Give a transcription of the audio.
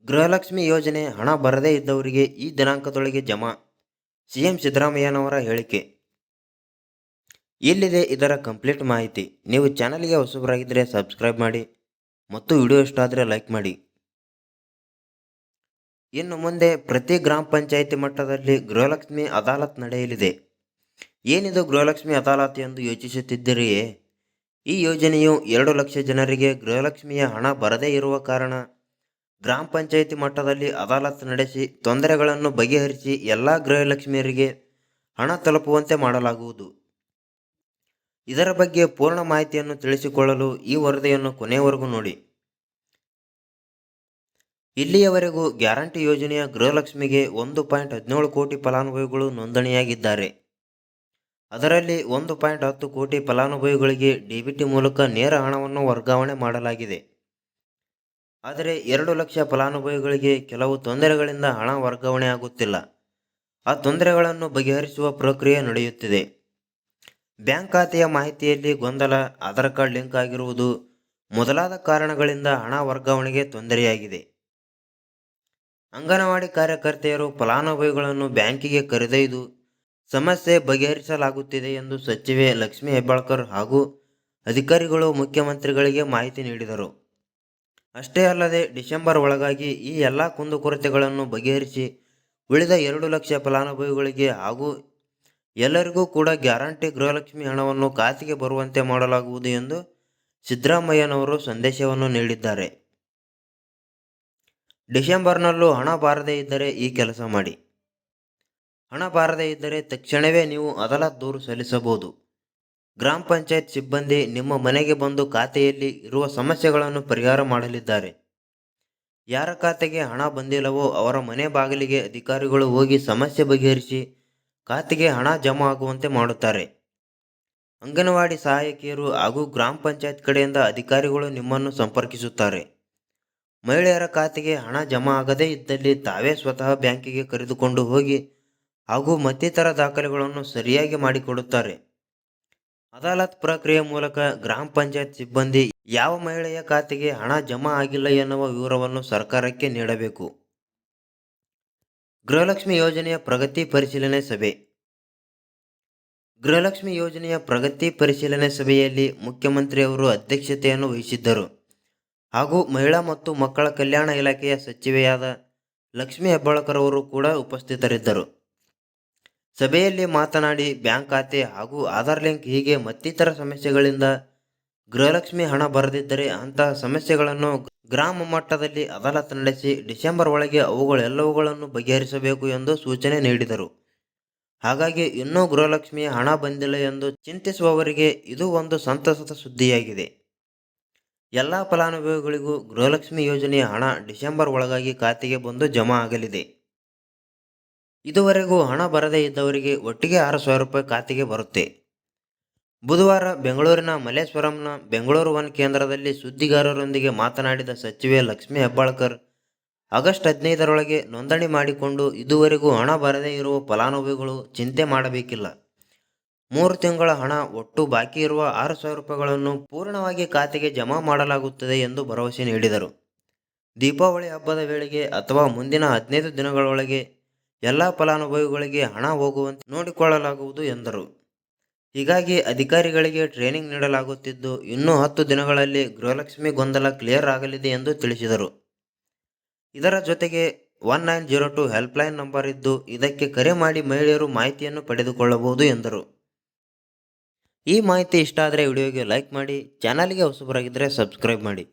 ಗೃಹಲಕ್ಷ್ಮಿ ಯೋಜನೆ ಹಣ ಬರದೇ ಇದ್ದವರಿಗೆ ಈ ದಿನಾಂಕದೊಳಗೆ ಜಮಾ. ಸಿಎಂ ಸಿದ್ದರಾಮಯ್ಯನವರ ಹೇಳಿಕೆ. ಇಲ್ಲಿದೆ ಇದರ ಕಂಪ್ಲೀಟ್ ಮಾಹಿತಿ. ನೀವು ಚಾನಲ್ಗೆ ಹೊಸಬರಾಗಿದ್ದರೆ ಸಬ್ಸ್ಕ್ರೈಬ್ ಮಾಡಿ ಮತ್ತು ವಿಡಿಯೋ ಇಷ್ಟ ಆದರೆ ಲೈಕ್ ಮಾಡಿ. ಇನ್ನು ಮುಂದೆ ಪ್ರತಿ ಗ್ರಾಮ ಪಂಚಾಯಿತಿ ಮಟ್ಟದಲ್ಲಿ ಗೃಹಲಕ್ಷ್ಮಿ ಅದಾಲತ್ ನಡೆಯಲಿದೆ. ಏನಿದು ಗೃಹಲಕ್ಷ್ಮಿ ಅದಾಲತ್ ಎಂದು ಯೋಚಿಸುತ್ತಿದ್ದೀರಿಯೇ? ಈ ಯೋಜನೆಯು 2 ಲಕ್ಷ ಜನರಿಗೆ ಗೃಹಲಕ್ಷ್ಮಿಯ ಹಣ ಬರದೇ ಇರುವ ಕಾರಣ ಗ್ರಾಮ ಪಂಚಾಯಿತಿ ಮಟ್ಟದಲ್ಲಿ ಅದಾಲತ್ ನಡೆಸಿ ತೊಂದರೆಗಳನ್ನು ಬಗೆಹರಿಸಿ ಎಲ್ಲ ಗೃಹಲಕ್ಷ್ಮಿಯರಿಗೆ ಹಣ ತಲುಪುವಂತೆ ಮಾಡಲಾಗುವುದು. ಇದರ ಬಗ್ಗೆ ಪೂರ್ಣ ಮಾಹಿತಿಯನ್ನು ತಿಳಿಸಿಕೊಳ್ಳಲು ಈ ವರದಿಯನ್ನು ಕೊನೆಯವರೆಗೂ ನೋಡಿ. ಇಲ್ಲಿಯವರೆಗೂ ಗ್ಯಾರಂಟಿ ಯೋಜನೆಯ ಗೃಹಲಕ್ಷ್ಮಿಗೆ 1.17 ಕೋಟಿ ಫಲಾನುಭವಿಗಳು ನೋಂದಣಿಯಾಗಿದ್ದಾರೆ. ಅದರಲ್ಲಿ 1.10 ಕೋಟಿ ಫಲಾನುಭವಿಗಳಿಗೆ ಡಿಬಿಟಿ ಮೂಲಕ ನೇರ ಹಣವನ್ನು ವರ್ಗಾವಣೆ ಮಾಡಲಾಗಿದೆ. ಆದರೆ 2 ಲಕ್ಷ ಫಲಾನುಭವಿಗಳಿಗೆ ಕೆಲವು ತೊಂದರೆಗಳಿಂದ ಹಣ ವರ್ಗಾವಣೆ ಆಗುತ್ತಿಲ್ಲ. ಆ ತೊಂದರೆಗಳನ್ನು ಬಗೆಹರಿಸುವ ಪ್ರಕ್ರಿಯೆ ನಡೆಯುತ್ತಿದೆ. ಬ್ಯಾಂಕ್ ಖಾತೆಯ ಮಾಹಿತಿಯಲ್ಲಿ ಗೊಂದಲ, ಆಧಾರ್ ಕಾರ್ಡ್ ಲಿಂಕ್ ಆಗಿರುವುದು ಮೊದಲಾದ ಕಾರಣಗಳಿಂದ ಹಣ ವರ್ಗಾವಣೆಗೆ ತೊಂದರೆಯಾಗಿದೆ. ಅಂಗನವಾಡಿ ಕಾರ್ಯಕರ್ತೆಯರು ಫಲಾನುಭವಿಗಳನ್ನು ಬ್ಯಾಂಕಿಗೆ ಕರೆದೊಯ್ದು ಸಮಸ್ಯೆ ಬಗೆಹರಿಸಲಾಗುತ್ತಿದೆ ಎಂದು ಸಚಿವೆ ಲಕ್ಷ್ಮೀ ಹೆಬ್ಬಾಳ್ಕರ್ ಹಾಗೂ ಅಧಿಕಾರಿಗಳು ಮುಖ್ಯಮಂತ್ರಿಗಳಿಗೆ ಮಾಹಿತಿ ನೀಡಿದರು. ಅಷ್ಟೇ ಅಲ್ಲದೆ ಡಿಸೆಂಬರ್ ಒಳಗಾಗಿ ಈ ಎಲ್ಲ ಕುಂದುಕೊರತೆಗಳನ್ನು ಬಗೆಹರಿಸಿ ಉಳಿದ 2 ಲಕ್ಷ ಫಲಾನುಭವಿಗಳಿಗೆ ಹಾಗೂ ಎಲ್ಲರಿಗೂ ಕೂಡ ಗ್ಯಾರಂಟಿ ಗೃಹಲಕ್ಷ್ಮಿ ಹಣವನ್ನು ಖಾತೆಗೆ ಬರುವಂತೆ ಮಾಡಲಾಗುವುದು ಎಂದು ಸಿದ್ದರಾಮಯ್ಯನವರು ಸಂದೇಶವನ್ನು ನೀಡಿದ್ದಾರೆ. ಡಿಸೆಂಬರ್ನಲ್ಲೂ ಹಣ ಬಾರದೇ ಇದ್ದರೆ ಈ ಕೆಲಸ ಮಾಡಿ. ಹಣ ಬಾರದೇ ಇದ್ದರೆ ತಕ್ಷಣವೇ ನೀವು ಅದಾಲತ್ ದೂರು ಸಲ್ಲಿಸಬಹುದು. ಗ್ರಾಮ ಪಂಚಾಯತ್ ಸಿಬ್ಬಂದಿ ನಿಮ್ಮ ಮನೆಗೆ ಬಂದು ಖಾತೆಯಲ್ಲಿ ಇರುವ ಸಮಸ್ಯೆಗಳನ್ನು ಪರಿಹಾರ ಮಾಡಲಿದ್ದಾರೆ. ಯಾರ ಖಾತೆಗೆ ಹಣ ಬಂದಿಲ್ಲವೋ ಅವರ ಮನೆ ಬಾಗಿಲಿಗೆ ಅಧಿಕಾರಿಗಳು ಹೋಗಿ ಸಮಸ್ಯೆ ಬಗೆಹರಿಸಿ ಖಾತೆಗೆ ಹಣ ಜಮಾ ಆಗುವಂತೆ ಮಾಡುತ್ತಾರೆ. ಅಂಗನವಾಡಿ ಸಹಾಯಕಿಯರು ಹಾಗೂ ಗ್ರಾಮ ಪಂಚಾಯತ್ ಕಡೆಯಿಂದ ಅಧಿಕಾರಿಗಳು ನಿಮ್ಮನ್ನು ಸಂಪರ್ಕಿಸುತ್ತಾರೆ. ಮಹಿಳೆಯರ ಖಾತೆಗೆ ಹಣ ಜಮಾ ಆಗದೇ ಇದ್ದಲ್ಲಿ ತಾವೇ ಸ್ವತಃ ಬ್ಯಾಂಕಿಗೆ ಕರೆದುಕೊಂಡು ಹೋಗಿ ಹಾಗೂ ಮತ್ತಿತರ ದಾಖಲೆಗಳನ್ನು ಸರಿಯಾಗಿ ಮಾಡಿಕೊಡುತ್ತಾರೆ. ಅದಾಲತ್ ಪ್ರಕ್ರಿಯೆ ಮೂಲಕ ಗ್ರಾಮ ಪಂಚಾಯತ್ ಸಿಬ್ಬಂದಿ ಯಾವ ಮಹಿಳೆಯ ಖಾತೆಗೆ ಹಣ ಜಮಾ ಆಗಿಲ್ಲ ಎನ್ನುವ ವಿವರವನ್ನು ಸರ್ಕಾರಕ್ಕೆ ನೀಡಬೇಕು. ಗೃಹಲಕ್ಷ್ಮಿ ಯೋಜನೆಯ ಪ್ರಗತಿ ಪರಿಶೀಲನೆ ಸಭೆ. ಗೃಹಲಕ್ಷ್ಮಿ ಯೋಜನೆಯ ಪ್ರಗತಿ ಪರಿಶೀಲನೆ ಸಭೆಯಲ್ಲಿ ಮುಖ್ಯಮಂತ್ರಿಯವರು ಅಧ್ಯಕ್ಷತೆಯನ್ನು ವಹಿಸಿದ್ದರು ಹಾಗೂ ಮಹಿಳಾ ಮತ್ತು ಮಕ್ಕಳ ಕಲ್ಯಾಣ ಇಲಾಖೆಯ ಸಚಿವೆಯಾದ ಲಕ್ಷ್ಮೀ ಹೆಬ್ಬಾಳ್ಕರ್ ಅವರು ಕೂಡ ಉಪಸ್ಥಿತರಿದ್ದರು. ಸಭೆಯಲ್ಲಿ ಮಾತನಾಡಿ ಬ್ಯಾಂಕ್ ಖಾತೆ ಹಾಗೂ ಆಧಾರ್ ಲಿಂಕ್ ಹೀಗೆ ಮತ್ತಿತರ ಸಮಸ್ಯೆಗಳಿಂದ ಗೃಹಲಕ್ಷ್ಮಿ ಹಣ ಬರದಿದ್ದರೆ ಅಂತಹ ಸಮಸ್ಯೆಗಳನ್ನು ಗ್ರಾಮ ಮಟ್ಟದಲ್ಲಿ ಅದಾಲತ್ ನಡೆಸಿ ಡಿಸೆಂಬರ್ ಒಳಗೆ ಅವುಗಳೆಲ್ಲವುಗಳನ್ನು ಬಗೆಹರಿಸಬೇಕು ಎಂದು ಸೂಚನೆ ನೀಡಿದರು. ಹಾಗಾಗಿ ಇನ್ನೂ ಗೃಹಲಕ್ಷ್ಮಿಯ ಹಣ ಬಂದಿಲ್ಲ ಎಂದು ಚಿಂತಿಸುವವರಿಗೆ ಇದು ಒಂದು ಸಂತಸದ ಸುದ್ದಿಯಾಗಿದೆ. ಎಲ್ಲ ಫಲಾನುಭವಿಗಳಿಗೂ ಗೃಹಲಕ್ಷ್ಮಿ ಯೋಜನೆಯ ಹಣ ಡಿಸೆಂಬರ್ ಒಳಗಾಗಿ ಖಾತೆಗೆ ಬಂದು ಜಮಾ ಆಗಲಿದೆ. ಇದುವರೆಗೂ ಹಣ ಬರದೇ ಇದ್ದವರಿಗೆ ಒಟ್ಟಿಗೆ 6,000 ರೂಪಾಯಿ ಖಾತೆಗೆ ಬರುತ್ತೆ. ಬುಧವಾರ ಬೆಂಗಳೂರಿನ ಮಲ್ಲೇಶ್ವರಂನ ಬೆಂಗಳೂರು ಒನ್ ಕೇಂದ್ರದಲ್ಲಿ ಸುದ್ದಿಗಾರರೊಂದಿಗೆ ಮಾತನಾಡಿದ ಸಚಿವೆ ಲಕ್ಷ್ಮೀ ಹೆಬ್ಬಾಳ್ಕರ್, ಆಗಸ್ಟ್ 15ರೊಳಗೆ ನೋಂದಣಿ ಮಾಡಿಕೊಂಡು ಇದುವರೆಗೂ ಹಣ ಬರದೇ ಇರುವ ಫಲಾನುಭವಿಗಳು ಚಿಂತೆ ಮಾಡಬೇಕಿಲ್ಲ. 3 ತಿಂಗಳ ಹಣ ಒಟ್ಟು ಬಾಕಿ ಇರುವ 6,000 ರೂಪಾಯಿಗಳನ್ನು ಪೂರ್ಣವಾಗಿ ಖಾತೆಗೆ ಜಮಾ ಮಾಡಲಾಗುತ್ತದೆ ಎಂದು ಭರವಸೆ ನೀಡಿದರು. ದೀಪಾವಳಿ ಹಬ್ಬದ ವೇಳೆಗೆ ಅಥವಾ ಮುಂದಿನ 15 ದಿನಗಳೊಳಗೆ ಎಲ್ಲ ಫಲಾನುಭವಿಗಳಿಗೆ ಹಣ ಹೋಗುವಂತೆ ನೋಡಿಕೊಳ್ಳಲಾಗುವುದು ಎಂದರು. ಹೀಗಾಗಿ ಅಧಿಕಾರಿಗಳಿಗೆ ಟ್ರೈನಿಂಗ್ ನೀಡಲಾಗುತ್ತಿದ್ದು ಇನ್ನೂ 10 ದಿನಗಳಲ್ಲಿ ಗೃಹಲಕ್ಷ್ಮಿ ಗೊಂದಲ ಕ್ಲಿಯರ್ ಆಗಲಿದೆ ಎಂದು ತಿಳಿಸಿದರು. ಇದರ ಜೊತೆಗೆ 1902 ಹೆಲ್ಪ್ಲೈನ್ ನಂಬರ್ ಇದ್ದು ಇದಕ್ಕೆ ಕರೆ ಮಾಡಿ ಮಹಿಳೆಯರು ಮಾಹಿತಿಯನ್ನು ಪಡೆದುಕೊಳ್ಳಬಹುದು ಎಂದರು. ಈ ಮಾಹಿತಿ ಇಷ್ಟ ಆದರೆ ವಿಡಿಯೋಗೆ ಲೈಕ್ ಮಾಡಿ, ಚಾನಲ್ಗೆ ಹೊಸಬರಾಗಿದ್ದರೆ ಸಬ್ಸ್ಕ್ರೈಬ್ ಮಾಡಿ.